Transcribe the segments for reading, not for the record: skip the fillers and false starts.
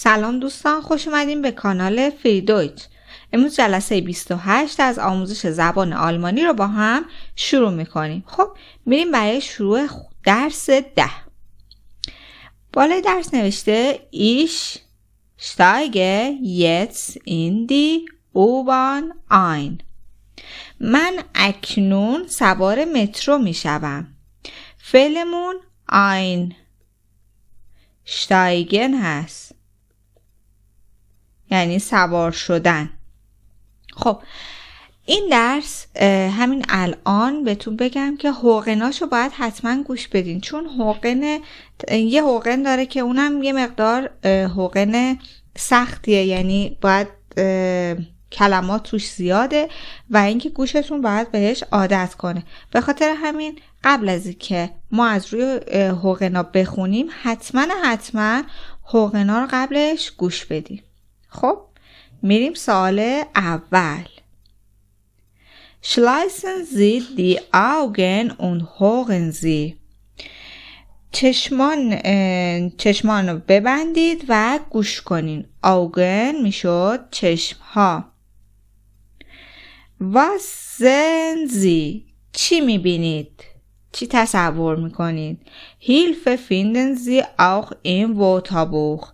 سلام دوستان، خوش اومدین به کانال فری دویچ. امروز جلسه 28 از آموزش زبان آلمانی رو با هم شروع میکنیم. خب میریم برای شروع درس 10. بالای درس نوشته Ich steige jetzt in die U-Bahn ein. من اکنون سوار مترو میشوم. فعلمون ein steigen هست، یعنی سوار شدن. خب این درس همین الان بهتون بگم که حقناشو باید حتما گوش بدین، چون یه حقن داره که اونم یه مقدار حقن سختیه، یعنی باید کلمات توش زیاده و اینکه گوشتون باید بهش عادت کنه. به خاطر همین قبل از اینکه ما از روی حقنا بخونیم حتما حقنا رو قبلش گوش بدیم. خب میریم سوال اول. Schließen Sie die Augen und hören Sie. چشمان رو ببندید و گوش کنین. Augen میشد چشم ها. Was sehen Sie؟ چی میبینید؟ چی تصور میکنید؟ Hilfe finden Sie auch im Wörterbuch.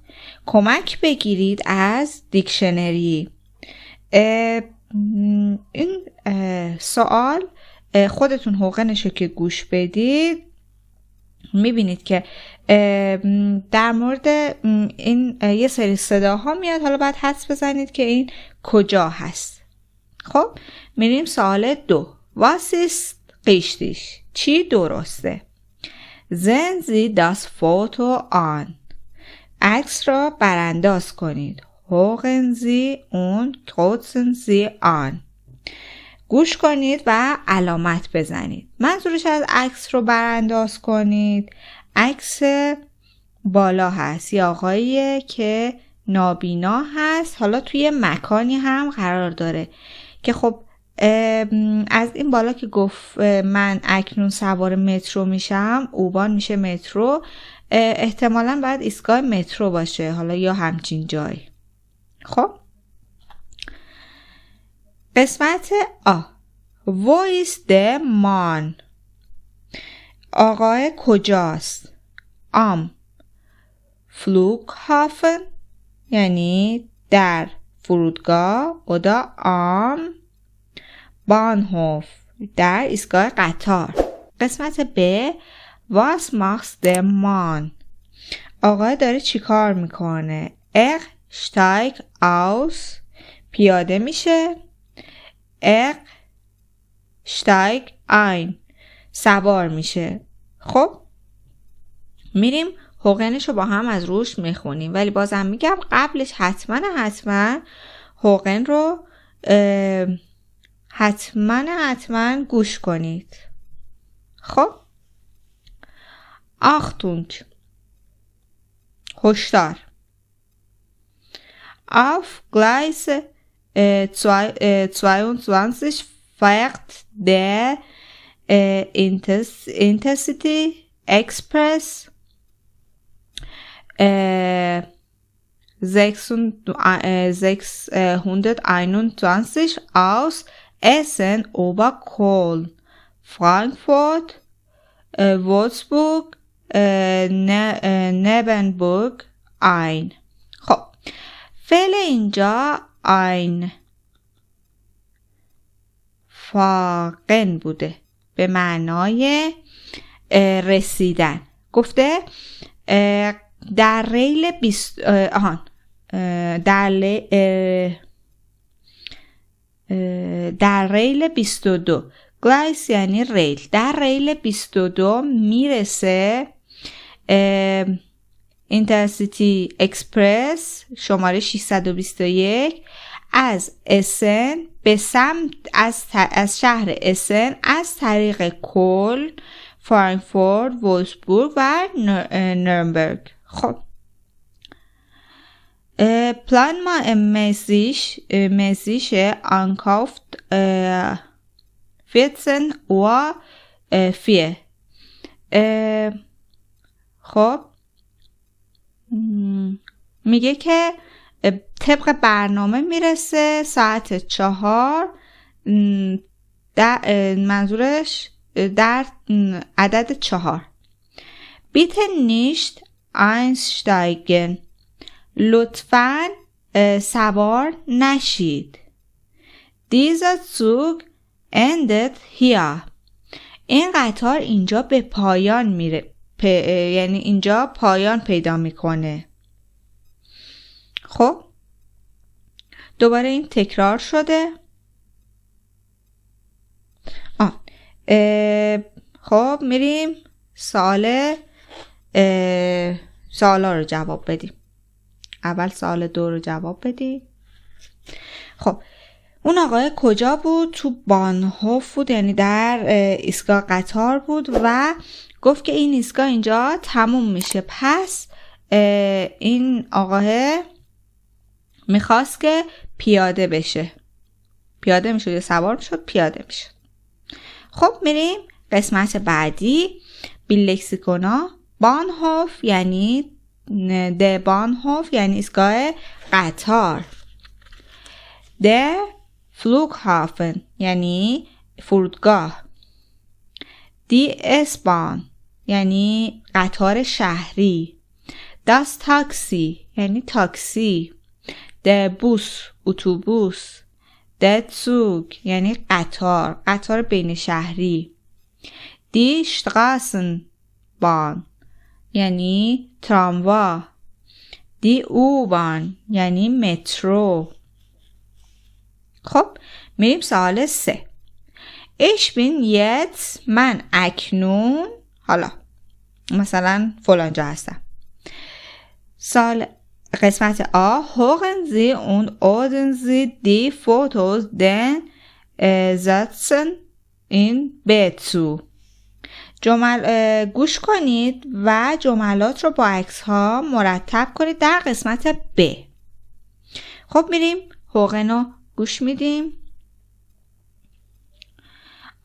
کمک بگیرید از دیکشنری. این سوال خودتون حقنشو که گوش بدید میبینید که در مورد این یه سری صداها میاد، حالا باید حدس بزنید که این کجا هست. خب میریم سوال 2. Was ist richtig؟ چی درسته؟ Sehen Sie das Foto an. عکس را برانداز کنید. Hören Sie und kreuzen Sie an. گوش کنید و علامت بزنید. منظورش از عکس رو برانداز کنید، عکس بالا هست، یا آقاییه که نابینا هست، حالا توی مکانی هم قرار داره که خب از این بالا که گفت من اکنون سوار مترو میشم، اوبان میشه مترو، احتمالاً باید ایستگاه مترو باشه، حالا یا همچین جایی. خب قسمت آ. Wo ist der Mann؟ آقای کجاست؟ Am Flughafen، یعنی در فرودگاه. oder am Bahnhof، در ایستگاه قطار. قسمت ب. Was macht der Mann؟ آقای داره چی کار میکنه؟ steigt aus، پیاده میشه. steigt ein، سوار میشه. خب میریم حقنشو با هم از روش میخونیم، ولی بازم میگم قبلش حتما حقن رو حتما گوش کنید. خب Achtung، هشدار. Auf Gleis 22 fährt der Intercity Express 621 aus Essen-Oberkohl, Frankfurt, Wolfsburg, Nebenburg ein. خب فعل اینجا ein فاقن بوده، به معنای رسیدن. گفته در ریل در ریل 22. گلایس یعنی ریل. در ریل 22 میرسه اینترسیتی اکسپرس شماره 621 از اسن به سمت از شهر اسن از طریق کل، فرانکفورت، وولفسبورگ و نورنبرگ. خب planmäßig ankauft 14:04. خب میگه که طبق برنامه میرسه ساعت 4. منظورش در عدد 4. بیت نیشت einsteigen، لطفاً سوار نشید. Dieser Zug endet hier، این قطار اینجا به پایان میره، یعنی اینجا پایان پیدا میکنه. خب دوباره این تکرار شده. خب میریم سوالا رو جواب بدیم. اول سوال 2 رو جواب بدیم. خب اون آقای کجا بود؟ تو بانهوف بود، یعنی در ایستگاه قطار بود و گفت که این ایستگاه اینجا تموم میشه. پس این آقای میخواست که پیاده بشه. پیاده میشد یا سوار میشد؟ پیاده میشد. خب میریم قسمت بعدی. بیلکسیکونا بانهوف یعنی بانهوف یعنی ایستگاه قطار. فلوگهافن یعنی فرودگاه. دی اسبان یعنی قطار شهری. داس تاکسی یعنی تاکسی. د بوس اتوبوس. د زوگ یعنی قطار بین شهری. دی شتراسن بان یعنی تراموا. دی اوبان یعنی مترو. خب میریم سوال 3. Ich bin jetzt، من اکنون، حالا مثلا فلانجا هستم. سال قسمت A. Hören Sie und ordnen Sie die Fotos den Sätzen in B zu. گوش کنید و جملات رو با عکس ها مرتب کنید در قسمت B. خب میریم هوغن رو گوش میدیم.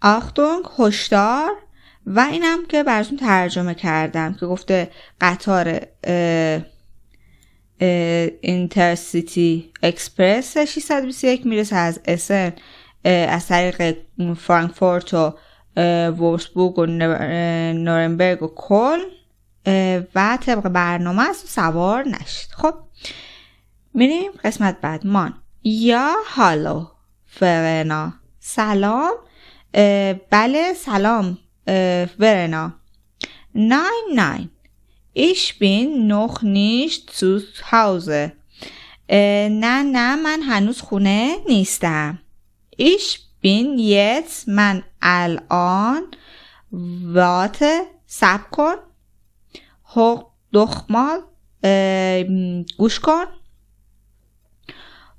آختونگ، هشدار. و اینم که براتون ترجمه کردم که گفته قطار اینترسیتی اکسپرس 621 میرسه از اسن از طریق فرانکفورت و وورسبورگ و نورنبرگ و کلن و طبق برنامه است و سوار نشید. خب میریم قسمت بعد. مان یا هالو فرنا، سلام. بله سلام ورنا. nein ich bin noch nicht zu Hause. نه من هنوز خونه نیستم. ich bin jetzt، من الان. warte، صبر کن. دخمال، گوش کن.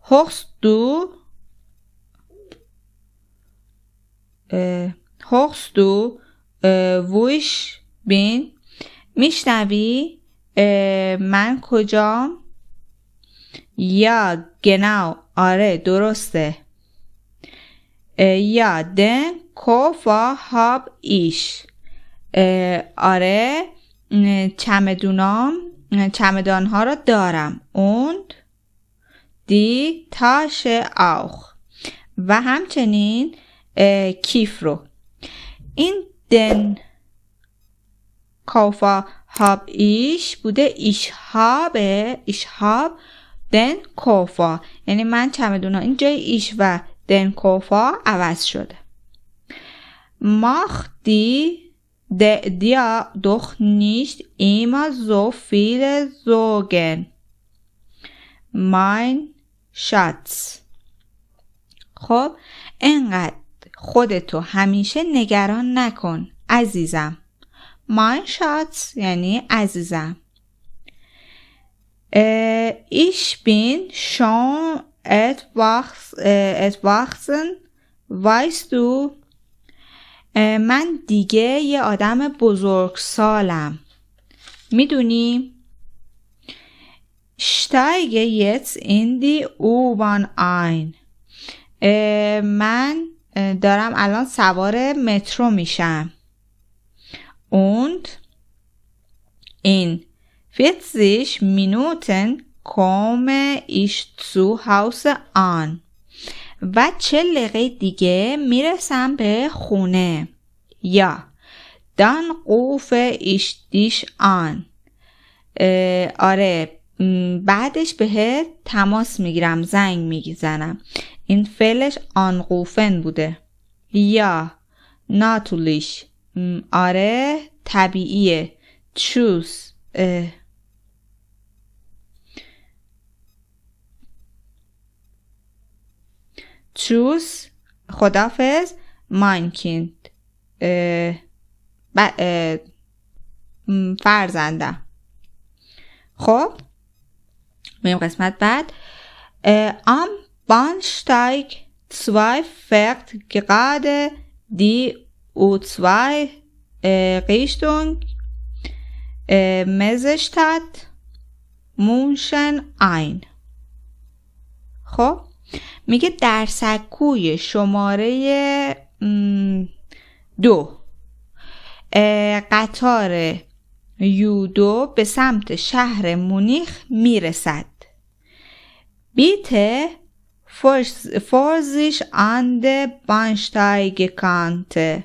hörst du wo ich bin، میشنوی من کجام. یا genau، آره درسته. یا den Koffer hab ich، آره چمدانها را دارم. und die Tasche auch، و همچنین کیف رو. این den Koffer hab ich بوده ich habe den Koffer، یعنی من چمدونها. این جای ich و den Koffer عوض شده. mach dir doch nicht immer so viele Sorgen mein Schatz. خب انقدر خودتو همیشه نگران نکن عزیزم. mein Schatz یعنی عزیزم. ich bin schon etwachsen weißt du، من دیگه یه آدم بزرگسالم میدونی. steige jetzt in die U-Bahn ein، من دارم الان سوار مترو میشم. und in 40 Minuten komme ich zu Hause an. و 40 دقیقه دیگه میرسم به خونه. یا dann rufe ich dich an. آره بعدش بهت تماس میگیرم، زنگ میزنم. این فعلش anrufen بوده. یا natürlich. آره طبیعیه. tschüss. tschüss خدافظ mein Kind. فرزندم. خب میریم قسمت بعد. am Bahnsteig 2 fährt gerade die U2 Richtung Messestadt München ein. خب میگه در سکوی شماره 2 قطار U2 به سمت شهر مونیخ میرسد. Bitte Vorsicht an der Bahnsteigkante.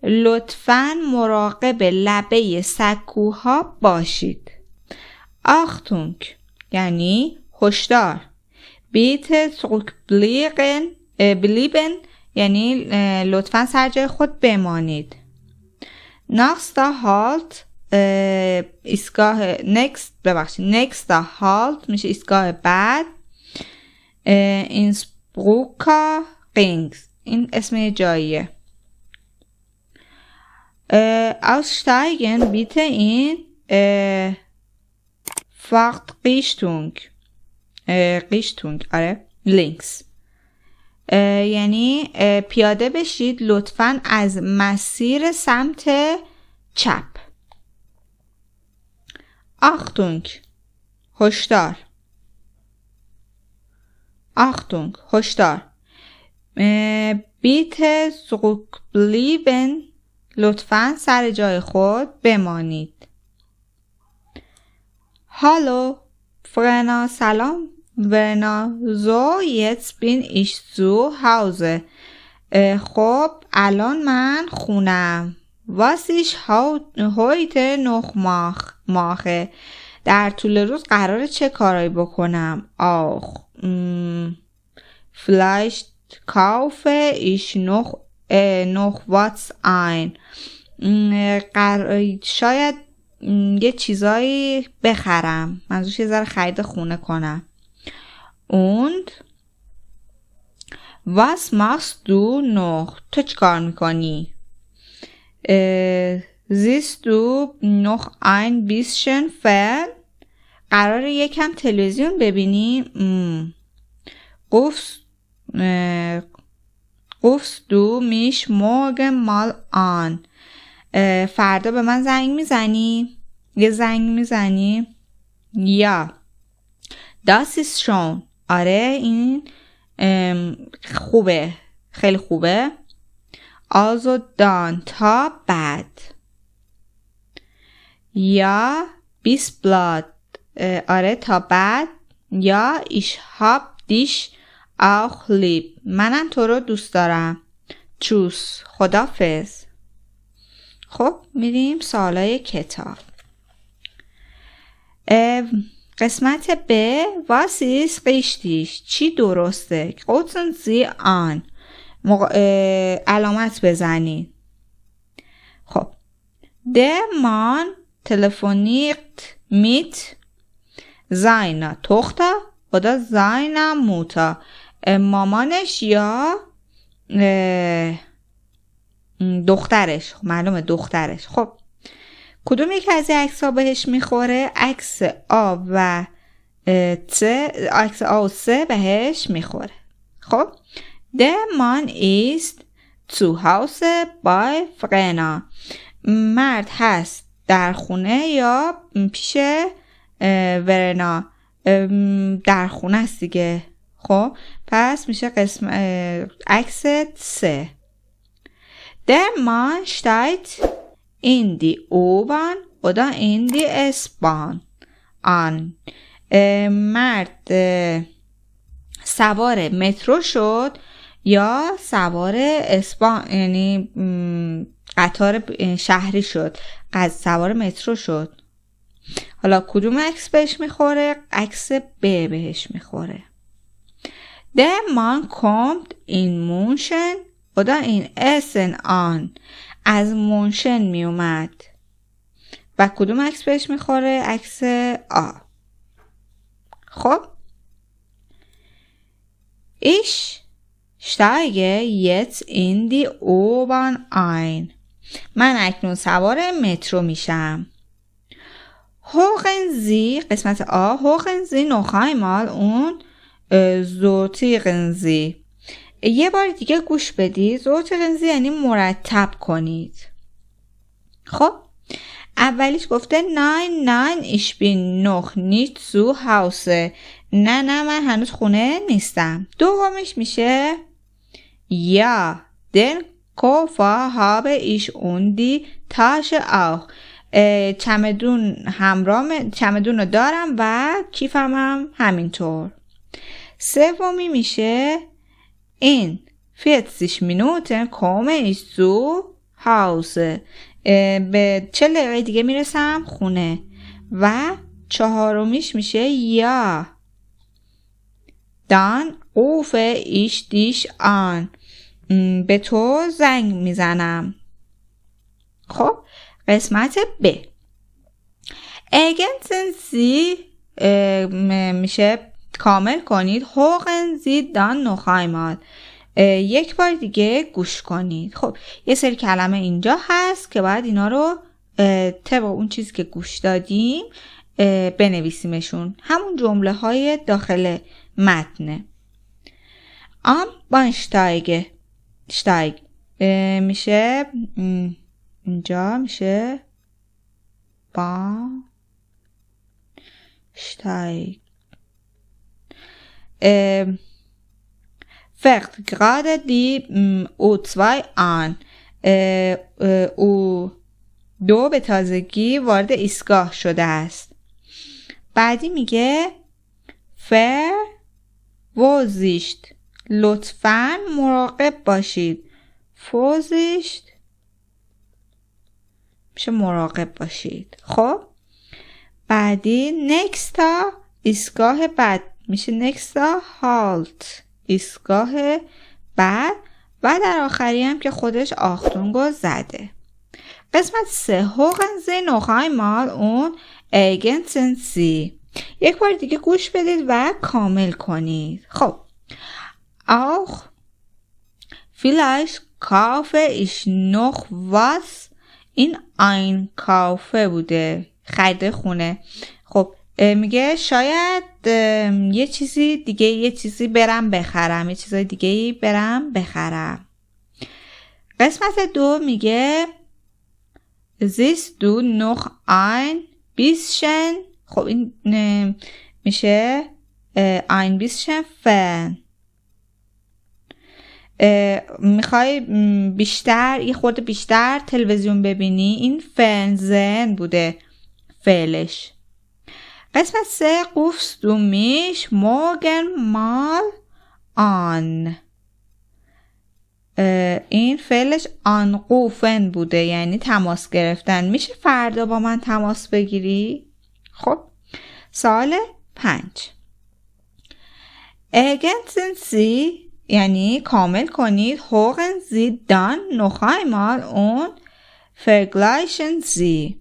لطفاً مراقب لبه سکوها باشید. Achtung یعنی هشدار. Bitte zurückbleiben یعنی لطفاً سر جای خود بمانید. Nächster Halt ایستگاه nächster Halt میشه ایستگاه بعد. Innsbrucker Ring این اسم جاییه. Aussteigen bitte in Fahrtrichtung آره links. یعنی پیاده بشید لطفاً از مسیر سمت چپ. Achtung هشدار. Achtung هشدار. Bitte zurückbleiben لطفاً سر جای خود بمانید. Hallo Verena سلام Verena so jetzt bin ich zu Hause. خب الان من خونم. Was ich heute noch mache. در طول روز قراره چه کارایی بکنم؟ Auch vielleicht kaufe ich noch was ein. شاید یه چیزایی بخرم. منظورش یه ذره خرید خونه کنم. Und was machst du noch? تو چی کار میکنی؟ siehst du noch ein bisschen fern? قراره یکم تلویزیون ببینی؟ rufst du mich morgen mal an? فردا به من زنگ میزنی؟ یه زنگ میزنی؟ یا das ist schon. آره این خوبه، خیلی خوبه. also dann تا بعد. یا bis bald. آره تا بعد. یا ich hab dich auch lieb. منم تو رو دوست دارم. tschüss خدافظ. خب میریم سوالای کتاب. قسمت ب was ist richtig؟ چی درسته؟ kreuzen Sie an. علامت بزنید. خب der Mann telefoniert mit seiner Tochter oder seiner Mutter. مامانش یا دخترش. معلومه دخترش. خب کدوم یک از این عکس ها بهش میخوره؟ عکس آ و C بهش میخوره. خب der Mann ist zu Hause bei Verena. مرد هست در خونه یا پیش ورنا. در خونه است دیگه. خب پس میشه قسم عکس C. Der Mann steigt in die U-Bahn oder in die S-Bahn an. مرد سوار مترو شد یا سوار اسپان یعنی قطار شهری شد، سوار مترو شد. حالا کدوم عکس بهش میخوره؟ عکس ب بهش میخوره. The man comed in motion و دا این اسن آن از مونشن می اومد و کدوم عکس بهش میخوره؟ عکس آ. خب Ich steige jetzt in die U-Bahn ein. من اکنون سوار مترو میشم. Hören Sie قسمت آ Hören Sie noch einmal und sortieren Sie. یه بار دیگه گوش بدید. sortieren Sie یعنی مرتب کنید. خب اولیش گفته nein ich bin noch nicht zu Hause. نه من هنوز خونه نیستم. دومیش میشه ja den Koffer habe ich und die Tasche auch. چمدون رو دارم و کیفم هم همینطور. سومی میشه in 40 Minuten komme ich zu Hause. به 40 دقیقه دیگه میرسم خونه. و چهارمیش میشه یا dann rufe ich dich an. به تو زنگ میزنم. خب قسمت ب ergänzen Sie میشه کامل کنید. hören Sie dann noch einmal. یک بار دیگه گوش کنید. خب یه سری کلمه اینجا هست که باید اینا رو طبق اون چیزی که گوش دادیم بنویسیمشون. همون جمله های داخل متنه. am Bahnsteig میشه اینجا میشه Bahnsteig. fährt gerade die U2 an. U2 به تازگی وارد ایستگاه شده است. بعدی میگه Vorsicht لطفاً مراقب باشید. Vorsicht میشه مراقب باشید. خب بعدی nächster ایستگاه بعد میشه nächster halt ایستگاه بعد و در آخری هم که خودش آختونگو زده. قسمت 3 hören Sie noch einmal und ergänzen Sie. یک بار دیگه گوش بدید و کامل کنید. خب auch vielleicht kaufe ich noch was این einkaufe بوده خرید خونه. خب میگه شاید یه چیزی برم بخرم. یه چیزای دیگه برم بخرم. قسمت 2 میگه siehst du noch ein bisschen. خب این میشه ein bisschen fern. میخوای بیشتر یه خورده بیشتر تلویزیون ببینی. این فرنزن بوده فعلش. قسمت 3 rufst du mich morgen mal an. این فعلش anrufen بوده یعنی تماس گرفتن. میشه فردا با من تماس بگیری؟ خب سوال 5 ergänzen Sie یعنی کامل کنید. hören Sie dann noch einmal und vergleichen Sie.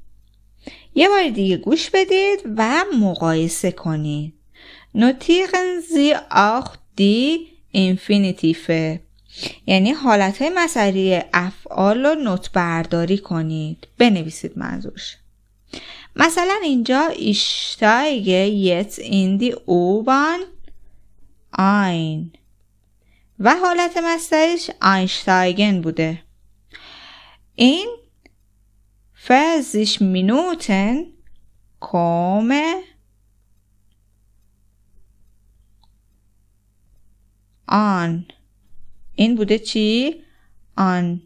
یه بار دیگه گوش بدید و مقایسه کنید. notieren Sie auch die Infinitive یعنی حالتهای مصدری افعال رو نوت برداری کنید. بنویسید منظورش. مثلا اینجا ich steige jetzt in die U-Bahn ein و حالت مصدریش einsteigen بوده. این 40 Minuten komme an. این بوده چی؟ an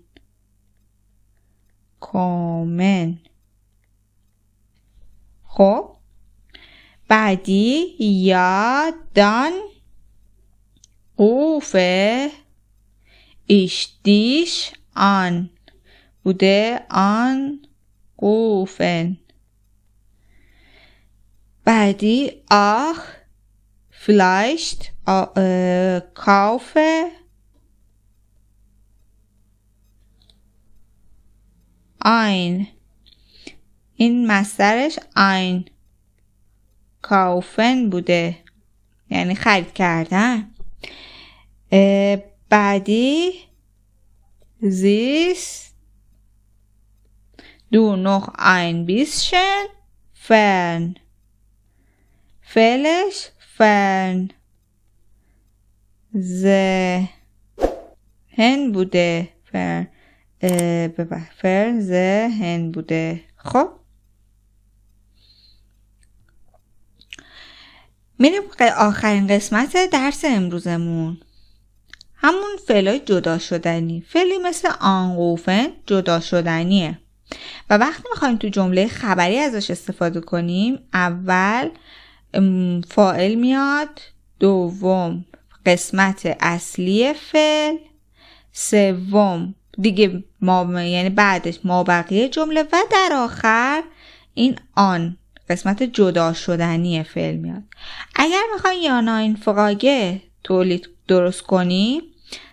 kommen. خب بعدی یا دان rufe ich dich an بوده آن rufen. بعدی ach vielleicht kaufe ein. این مصدرش ein kaufen بوده یعنی خرید کردن. بعدی siehst du noch ein bisschen fern. فعلش fern ذهن بوده fern ذهن بوده. خب میریم آخرین قسمت درس امروزمون، همون فعلای جدا شدنی. فعلی مثل anrufen جدا شدنیه و وقتی میخوایم تو جمله خبری ازش استفاده کنیم اول فاعل میاد، دوم قسمت اصلی فعل، سوم دیگه یعنی بعدش مابقی جمله و در آخر این آن قسمت جدا شدنی فعل میاد. اگر میخوایم یاناین فراگه تولید درست کنیم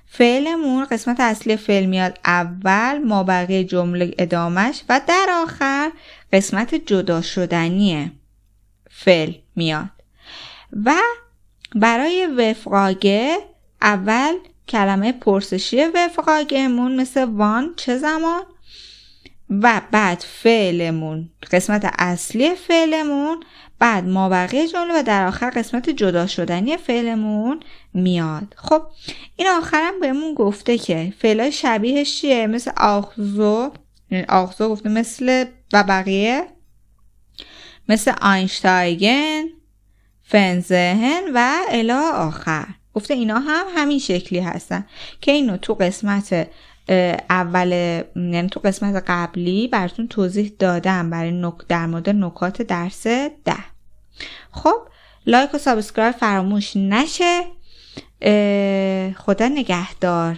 فعلمون قسمت اصلی فعل میاد اول، مابقی جمله ادامش و در آخر قسمت جدا شدنی فعل میاد. و برای وفراگه اول کلمه پرسشی وفراگهمون مثل وان چه زمان و بعد فعلمون قسمت اصلی فعلمون، بعد مابقی جمله و در آخر قسمت جدا شدنی فعلمون میاد. خب این آخرم بهمون گفته که فعلای شبیهش چیه؟ مثل آخزو، آخزو گفته مثل و بقیه مثل آینشتایگن، فنزهن و الی آخر. گفته اینا هم همین شکلی هستن که اینو تو قسمت اول یعنی تو قسمت قبلی براتون توضیح دادم برای در مورد نکات درس 10. خب لایک و سابسکرایب فراموش نشه. خدا نگهدار.